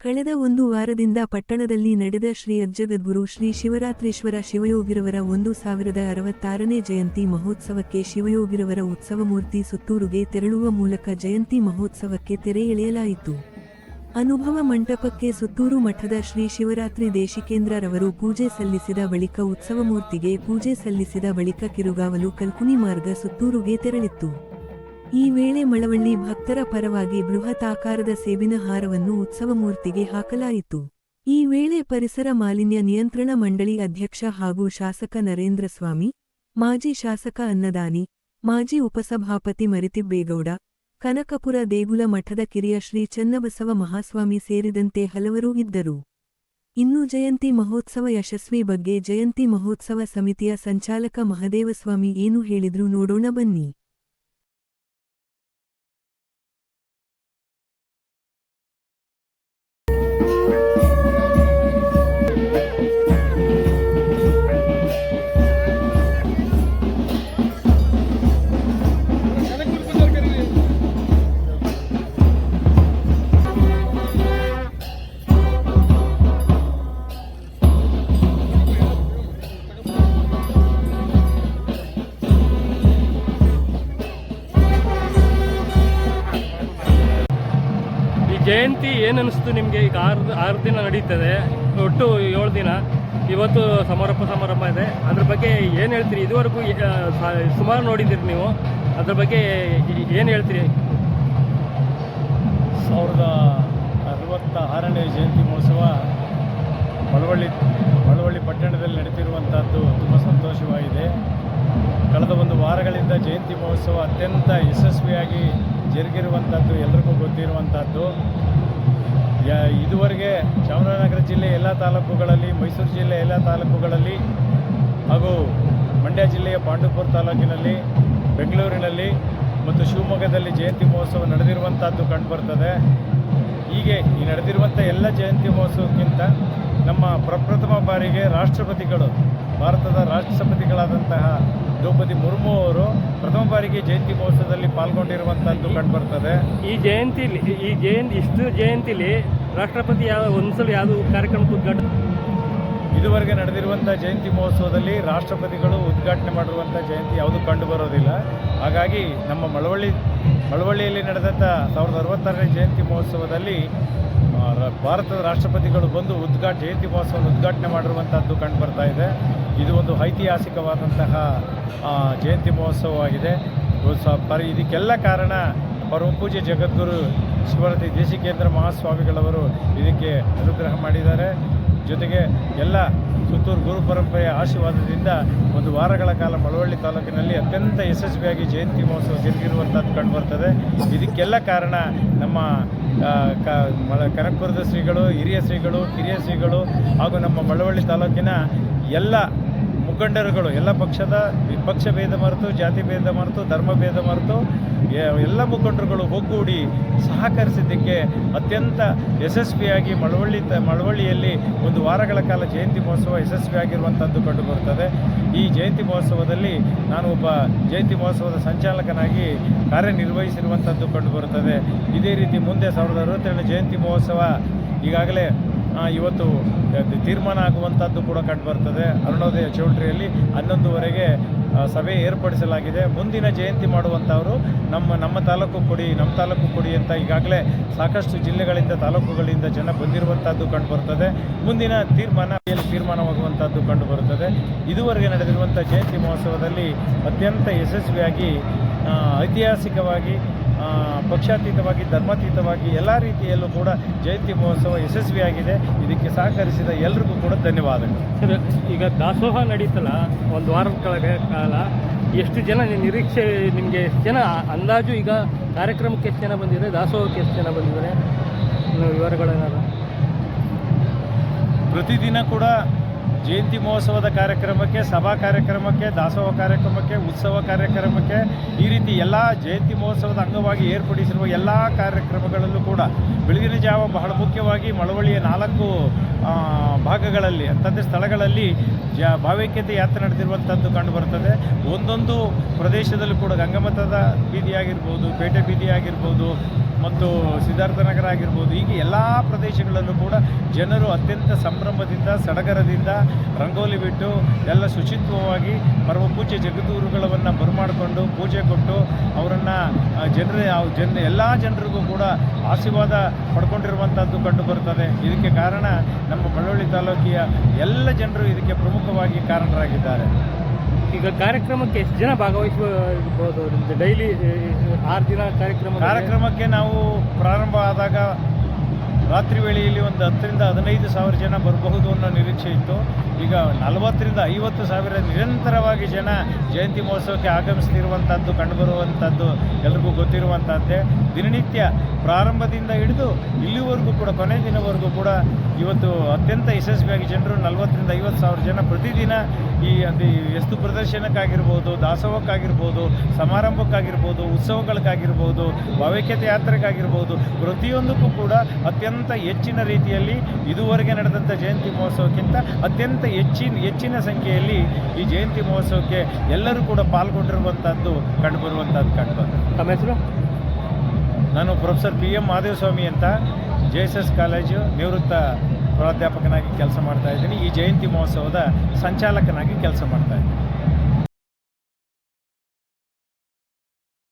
ಕಳೆದ ಒಂದು ವಾರದಿಂದ ಪಟ್ಟಣದಲ್ಲಿ ನಡೆದ ಶ್ರೀ ಅಜ್ಜಗದ್ಗುರು ಶ್ರೀ ಶಿವರಾತ್ರೀಶ್ವರ ಶಿವಯೋಗಿರವರ 1066ನೇ ಜಯಂತಿ ಮಹೋತ್ಸವಕ್ಕೆ ಶಿವಯೋಗಿರವರ ಉತ್ಸವಮೂರ್ತಿ ಸುತ್ತೂರುಗೆ ತೆರಳುವ ಮೂಲಕ ಜಯಂತಿ ಮಹೋತ್ಸವಕ್ಕೆ ತೆರೆ ಎಳೆಯಲಾಯಿತು. ಅನುಭವ ಮಂಟಪಕ್ಕೆ ಸುತ್ತೂರು ಮಠದ ಶ್ರೀ ಶಿವರಾತ್ರಿ ದೇಶಿಕೇಂದ್ರರವರು ಪೂಜೆ ಸಲ್ಲಿಸಿದ ಬಳಿಕ ಉತ್ಸವಮೂರ್ತಿಗೆ ಪೂಜೆ ಸಲ್ಲಿಸಿದ ಬಳಿಕ ಕಿರುಗಾವಲು ಕಲ್ಕುನಿ ಮಾರ್ಗ ಸುತ್ತೂರುಗೆ ತೆರಳಿತ್ತು. ಈ ವೇಳೆ ಮಳವಳ್ಳಿ ಭಕ್ತರ ಪರವಾಗಿ ಬೃಹತ್ ಆಕಾರದ ಸೇಬಿನ ಹಾರವನ್ನು ಉತ್ಸವಮೂರ್ತಿಗೆ ಹಾಕಲಾಯಿತು. ಈ ವೇಳೆ ಪರಿಸರ ಮಾಲಿನ್ಯ ನಿಯಂತ್ರಣ ಮಂಡಳಿ ಅಧ್ಯಕ್ಷ ಹಾಗೂ ಶಾಸಕ ನರೇಂದ್ರಸ್ವಾಮಿ, ಮಾಜಿ ಶಾಸಕ ಅನ್ನದಾನಿ, ಮಾಜಿ ಉಪಸಭಾಪತಿ ಮರಿತಿಬ್ಬೇಗೌಡ, ಕನಕಪುರ ದೇಗುಲ ಮಠದ ಕಿರಿಯ ಶ್ರೀ ಚನ್ನಬಸವ ಮಹಾಸ್ವಾಮಿ ಸೇರಿದಂತೆ ಹಲವರು ಇದ್ದರು. ಇನ್ನು ಜಯಂತಿ ಮಹೋತ್ಸವ ಯಶಸ್ವಿ ಬಗ್ಗೆ ಜಯಂತಿ ಮಹೋತ್ಸವ ಸಮಿತಿಯ ಸಂಚಾಲಕ ಮಹದೇವಸ್ವಾಮಿ ಏನು ಹೇಳಿದ್ರು ನೋಡೋಣ ಬನ್ನಿ. ಜಯಂತಿ ಏನನ್ನಿಸ್ತು ನಿಮಗೆ? ಈಗ ಆರು ದಿನ ನಡೀತದೆ, ಒಟ್ಟು 7 ದಿನ. ಇವತ್ತು ಸಮಾರಂಭ ಇದೆ. ಅದ್ರ ಬಗ್ಗೆ ಏನು ಹೇಳ್ತೀರಿ? ಇದುವರೆಗೂ ಸುಮಾರು ನೋಡಿದ್ದೀರಿ ನೀವು, ಅದ್ರ ಬಗ್ಗೆ ಏನು ಹೇಳ್ತೀರಿ? 1066ನೇ ಜಯಂತಿ ಮಹೋತ್ಸವ ಮಳವಳ್ಳಿ ಪಟ್ಟಣದಲ್ಲಿ ನಡೀತಿರುವಂಥದ್ದು ತುಂಬ ಸಂತೋಷವಾಗಿದೆ. ಕಳೆದ ಒಂದು ವಾರಗಳಿಂದ ಜಯಂತಿ ಮಹೋತ್ಸವ ಅತ್ಯಂತ ಯಶಸ್ವಿಯಾಗಿ ಜರುಗಿರುವಂಥದ್ದು ಎಲ್ರಿಗೂ ಗೊತ್ತಿರುವಂಥದ್ದು. ಇದುವರೆಗೆ ಚಾಮರಾಜನಗರ ಜಿಲ್ಲೆ ಎಲ್ಲ ತಾಲೂಕುಗಳಲ್ಲಿ, ಮೈಸೂರು ಜಿಲ್ಲೆ ಎಲ್ಲ ತಾಲೂಕುಗಳಲ್ಲಿ ಹಾಗೂ ಮಂಡ್ಯ ಜಿಲ್ಲೆಯ ಪಾಂಡವಪುರ ತಾಲೂಕಿನಲ್ಲಿ, ಬೆಂಗಳೂರಿನಲ್ಲಿ ಮತ್ತು ಶಿವಮೊಗ್ಗದಲ್ಲಿ ಜಯಂತಿ ಮಹೋತ್ಸವ ನಡೆದಿರುವಂಥದ್ದು ಕಂಡುಬರ್ತದೆ. ಹೀಗೆ ಈ ನಡೆದಿರುವಂಥ ಎಲ್ಲ ಜಯಂತಿ ಮಹೋತ್ಸವಕ್ಕಿಂತ ನಮ್ಮ ಪ್ರಪ್ರಥಮ ಬಾರಿಗೆ ರಾಷ್ಟ್ರಪತಿಗಳು, ಭಾರತದ ರಾಷ್ಟ್ರಪತಿಗಳಾದಂತಹ ದ್ರೌಪದಿ ಮುರ್ಮು ಅವರು ಪ್ರಥಮ ಬಾರಿಗೆ ಜಯಂತಿ ಮಹೋತ್ಸವದಲ್ಲಿ ಪಾಲ್ಗೊಂಡಿರುವಂಥದ್ದು ಕಂಡುಬರ್ತದೆ. ಇಷ್ಟು ಜಯಂತಿಲಿ ರಾಷ್ಟ್ರಪತಿ ಒಂದ್ಸಲ ಯಾವುದು ಕಾರ್ಯಕ್ರಮಕ್ಕೆ ಉದ್ಘಾಟನೆ? ಇದುವರೆಗೆ ನಡೆದಿರುವಂಥ ಜಯಂತಿ ಮಹೋತ್ಸವದಲ್ಲಿ ರಾಷ್ಟ್ರಪತಿಗಳು ಉದ್ಘಾಟನೆ ಮಾಡಿರುವಂಥ ಜಯಂತಿ ಯಾವುದೂ ಕಂಡುಬರೋದಿಲ್ಲ. ಹಾಗಾಗಿ ನಮ್ಮ ಮಳವಳ್ಳಿಯಲ್ಲಿ ನಡೆದಂಥ 1066ನೇ ಜಯಂತಿ ಮಹೋತ್ಸವದಲ್ಲಿ ಭಾರತದ ರಾಷ್ಟ್ರಪತಿಗಳು ಬಂದು ಜಯಂತಿ ಮಹೋತ್ಸವವನ್ನು ಉದ್ಘಾಟನೆ ಮಾಡಿರುವಂಥದ್ದು ಕಂಡುಬರ್ತಾ ಇದೆ. ಇದು ಒಂದು ಐತಿಹಾಸಿಕವಾದಂತಹ ಜಯಂತಿ ಮಹೋತ್ಸವವಾಗಿದೆ. ಇದಕ್ಕೆಲ್ಲ ಕಾರಣ ಪರಮ ಪೂಜ್ಯ ಜಗದ್ಗುರು ಶಿವರಾತ್ರಿ ದೇಶಿಕೇಂದ್ರ ಮಹಾಸ್ವಾಮಿಗಳವರು ಇದಕ್ಕೆ ಅನುಗ್ರಹ ಮಾಡಿದ್ದಾರೆ. ಜೊತೆಗೆ ಎಲ್ಲ ಸುತ್ತೂರು ಗುರು ಪರಂಪರೆಯ ಆಶೀರ್ವಾದದಿಂದ ಒಂದು ವಾರಗಳ ಕಾಲ ಮಳವಳ್ಳಿ ತಾಲೂಕಿನಲ್ಲಿ ಅತ್ಯಂತ ಯಶಸ್ವಿಯಾಗಿ ಜಯಂತಿ ಮಹೋತ್ಸವ ಜರುಗಿರುವಂಥದ್ದು ಕಂಡುಬರ್ತದೆ. ಇದಕ್ಕೆಲ್ಲ ಕಾರಣ ನಮ್ಮ ಕನಕಪುರದ ಶ್ರೀಗಳು, ಹಿರಿಯ ಶ್ರೀಗಳು, ಕಿರಿಯ ಶ್ರೀಗಳು ಹಾಗೂ ನಮ್ಮ ಮಳವಳ್ಳಿ ತಾಲೂಕಿನ ಎಲ್ಲ ಮುಖಂಡರುಗಳು, ಎಲ್ಲ ಪಕ್ಷ ಭೇದ ಮರೆತು, ಜಾತಿ ಭೇದ ಮರೆತು, ಧರ್ಮ ಭೇದ ಮರೆತು ಎಲ್ಲ ಮುಖಂಡರುಗಳು ಒಗ್ಗೂಡಿ ಸಹಕರಿಸಿದ್ದಕ್ಕೆ ಅತ್ಯಂತ ಯಶಸ್ವಿಯಾಗಿ ಮಳವಳ್ಳಿಯಲ್ಲಿ ಒಂದು ವಾರಗಳ ಕಾಲ ಜಯಂತಿ ಮಹೋತ್ಸವ ಯಶಸ್ವಿಯಾಗಿರುವಂಥದ್ದು ಕಂಡುಬರುತ್ತದೆ. ಈ ಜಯಂತಿ ಮಹೋತ್ಸವದಲ್ಲಿ ನಾನು ಒಬ್ಬ ಜಯಂತಿ ಮಹೋತ್ಸವದ ಸಂಚಾಲಕನಾಗಿ ಕಾರ್ಯನಿರ್ವಹಿಸಿರುವಂಥದ್ದು ಕಂಡುಬರುತ್ತದೆ. ಇದೇ ರೀತಿ ಮುಂದೆ 1067 ಜಯಂತಿ ಮಹೋತ್ಸವ ಈಗಾಗಲೇ ಇವತ್ತು ತೀರ್ಮಾನ ಆಗುವಂಥದ್ದು ಕೂಡ ಕಂಡುಬರ್ತದೆ. ಅರುಣೋದಯ ಚೌಲ್ಟ್ರಿಯಲ್ಲಿ 11:00ವರೆಗೆ ಸಭೆ ಏರ್ಪಡಿಸಲಾಗಿದೆ. ಮುಂದಿನ ಜಯಂತಿ ಮಾಡುವಂಥವರು ನಮ್ಮ ತಾಲೂಕು ಕೊಡಿ ಅಂತ ಈಗಾಗಲೇ ಸಾಕಷ್ಟು ಜಿಲ್ಲೆಗಳಿಂದ, ತಾಲೂಕುಗಳಿಂದ ಜನ ಬಂದಿರುವಂಥದ್ದು ಕಂಡುಬರ್ತದೆ. ಮುಂದಿನ ತೀರ್ಮಾನವಾಗುವಂಥದ್ದು ಕಂಡುಬರುತ್ತದೆ. ಇದುವರೆಗೆ ನಡೆದಿರುವಂಥ ಜಯಂತಿ ಮಹೋತ್ಸವದಲ್ಲಿ ಅತ್ಯಂತ ಯಶಸ್ವಿಯಾಗಿ, ಐತಿಹಾಸಿಕವಾಗಿ, ಪಕ್ಷಾತೀತವಾಗಿ, ಧರ್ಮಾತೀತವಾಗಿ ಎಲ್ಲ ರೀತಿಯಲ್ಲೂ ಕೂಡ ಜಯಂತಿ ಮಹೋತ್ಸವ ಯಶಸ್ವಿಯಾಗಿದೆ. ಇದಕ್ಕೆ ಸಹಕರಿಸಿದ ಎಲ್ರಿಗೂ ಕೂಡ ಧನ್ಯವಾದಗಳು. ಸರ್, ಈಗ ದಾಸೋಹ ನಡೀತಲ್ಲ ಒಂದು ವಾರದ ಕಾಲ, ಎಷ್ಟು ಜನ ನಿರೀಕ್ಷೆ ನಿಮಗೆ? ಎಷ್ಟು ಜನ ಅಂದಾಜು? ಈಗ ಕಾರ್ಯಕ್ರಮಕ್ಕೆ ಎಷ್ಟು ಜನ ಬಂದಿದ್ದಾರೆ, ದಾಸೋಹಕ್ಕೆ ಎಷ್ಟು ಜನ ಬಂದಿದ್ದಾರೆ, ವಿವರಗಳೇನಾದ್ರು? ಪ್ರತಿದಿನ ಕೂಡ ಜಯಂತಿ ಮಹೋತ್ಸವದ ಕಾರ್ಯಕ್ರಮಕ್ಕೆ, ಸಭಾ ಕಾರ್ಯಕ್ರಮಕ್ಕೆ, ದಾಸೋಹ ಕಾರ್ಯಕ್ರಮಕ್ಕೆ, ಉತ್ಸವ ಕಾರ್ಯಕ್ರಮಕ್ಕೆ, ಈ ರೀತಿ ಎಲ್ಲ ಜಯಂತಿ ಮಹೋತ್ಸವದ ಅಂಗವಾಗಿ ಏರ್ಪಡಿಸಿರುವ ಎಲ್ಲ ಕಾರ್ಯಕ್ರಮಗಳಲ್ಲೂ ಕೂಡ ಬೆಳಗಿನ ಜಾವ ಬಹಳ ಮುಖ್ಯವಾಗಿ ಮಳವಳ್ಳಿಯ 4 ಭಾಗಗಳಲ್ಲಿ ಅಂತಂದರೆ ಸ್ಥಳಗಳಲ್ಲಿ ಭಾವೈಕ್ಯತೆ ಯಾತ್ರೆ ನಡೆದಿರುವಂಥದ್ದು ಕಂಡುಬರುತ್ತದೆ. ಒಂದೊಂದು ಪ್ರದೇಶದಲ್ಲೂ ಕೂಡ ಗಂಗಮಠದ ಬೀದಿ ಆಗಿರ್ಬೋದು, ಪೇಟೆ ಬೀದಿ ಆಗಿರ್ಬೋದು, ಮತ್ತು ಸಿದ್ಧಾರ್ಥನಗರ ಆಗಿರ್ಬೋದು, ಹೀಗೆ ಎಲ್ಲ ಪ್ರದೇಶಗಳಲ್ಲೂ ಕೂಡ ಜನರು ಅತ್ಯಂತ ಸಂಭ್ರಮದಿಂದ, ಸಡಗರದಿಂದ ರಂಗೋಲಿ ಬಿಟ್ಟು ಎಲ್ಲ ಶುಚಿತ್ವವಾಗಿ ಪರಮ ಪೂಜ್ಯ ಜಗದ್ಗುರುಗಳನ್ನು ಬರಮಾಡಿಕೊಂಡು ಪೂಜೆ ಕೊಟ್ಟು ಅವರನ್ನು ಎಲ್ಲ ಜನರಿಗೂ ಕೂಡ ಆಶೀರ್ವಾದ ಪಡ್ಕೊಂಡಿರುವಂಥದ್ದು ಕಂಡುಬರುತ್ತದೆ. ಇದಕ್ಕೆ ಕಾರಣ ನಮ್ಮ ಮಳವಳ್ಳಿ ತಾಲೂಕಿಯ ಎಲ್ಲ ಜನರು ಇದಕ್ಕೆ ಪ್ರಮುಖವಾಗಿ ಕಾರಣರಾಗಿದ್ದಾರೆ. ಈಗ ಕಾರ್ಯಕ್ರಮಕ್ಕೆ ಎಷ್ಟು ಜನ ಭಾಗವಹಿಸಬಹುದು? ಡೈಲಿ 6 ದಿನ ಕಾರ್ಯಕ್ರಮಕ್ಕೆ ನಾವು ಪ್ರಾರಂಭ ಆದಾಗ ರಾತ್ರಿ ವೇಳೆಯಲ್ಲಿ ಒಂದು 10,000 ರಿಂದ 15,000 ಜನ ಬರಬಹುದು ಅನ್ನೋ ನಿರೀಕ್ಷೆ ಇತ್ತು. ಈಗ 40,000 ರಿಂದ 50,000 ನಿರಂತರವಾಗಿ ಜನ ಜಯಂತಿ ಮಹೋತ್ಸವಕ್ಕೆ ಆಗಮಿಸ್ತಿರುವಂಥದ್ದು ಕಂಡುಬರುವಂಥದ್ದು ಎಲ್ರಿಗೂ ಗೊತ್ತಿರುವಂಥದ್ದೇ. ದಿನನಿತ್ಯ ಪ್ರಾರಂಭದಿಂದ ಹಿಡಿದು ಇಲ್ಲಿವರೆಗೂ ಕೂಡ ಕೊನೆ ದಿನವರೆಗೂ ಕೂಡ ಇವತ್ತು ಅತ್ಯಂತ ಯಶಸ್ವಿಯಾಗಿ ಜನರು 40,000 ರಿಂದ 50,000 ಜನ ಪ್ರತಿದಿನ ಈ ವಸ್ತು ಪ್ರದರ್ಶನಕ್ಕಾಗಿರ್ಬೋದು, ದಾಸೋಹಕ್ಕಾಗಿರ್ಬೋದು, ಸಮಾರಂಭಕ್ಕಾಗಿರ್ಬೋದು, ಉತ್ಸವಗಳಿಗಾಗಿರ್ಬೋದು, ಭಾವೈಕ್ಯತೆ ಯಾತ್ರೆಗಾಗಿರ್ಬೋದು, ಪ್ರತಿಯೊಂದಕ್ಕೂ ಕೂಡ ಅತ್ಯಂತ ಹೆಚ್ಚಿನ ರೀತಿಯಲ್ಲಿ ಇದುವರೆಗೆ ನಡೆದಂಥ ಜಯಂತಿ ಮಹೋತ್ಸವಕ್ಕಿಂತ ಅತ್ಯಂತ ಹೆಚ್ಚಿನ ಸಂಖ್ಯೆಯಲ್ಲಿ ಈ ಜಯಂತಿ ಮಹೋತ್ಸವಕ್ಕೆ ಎಲ್ಲರೂ ಕೂಡ ಪಾಲ್ಗೊಂಡಿರುವಂಥದ್ದು ಕಂಡುಬರುವಂಥದ್ದು. ತಮ್ಮ ಹೆಸರು? ನಾನು ಪ್ರೊಫೆಸರ್ PM ಮಾದೇವಸ್ವಾಮಿ ಅಂತ JSS ಕಾಲೇಜು ನಿವೃತ್ತ ಪ್ರಾಧ್ಯಾಪಕನಾಗಿ ಕೆಲಸ ಮಾಡ್ತಾ ಇದ್ದೀನಿ. ಈ ಜಯಂತಿ ಮಹೋತ್ಸವದ ಸಂಚಾಲಕನಾಗಿ ಕೆಲಸ ಮಾಡ್ತಾ ಇದ್ದೀನಿ.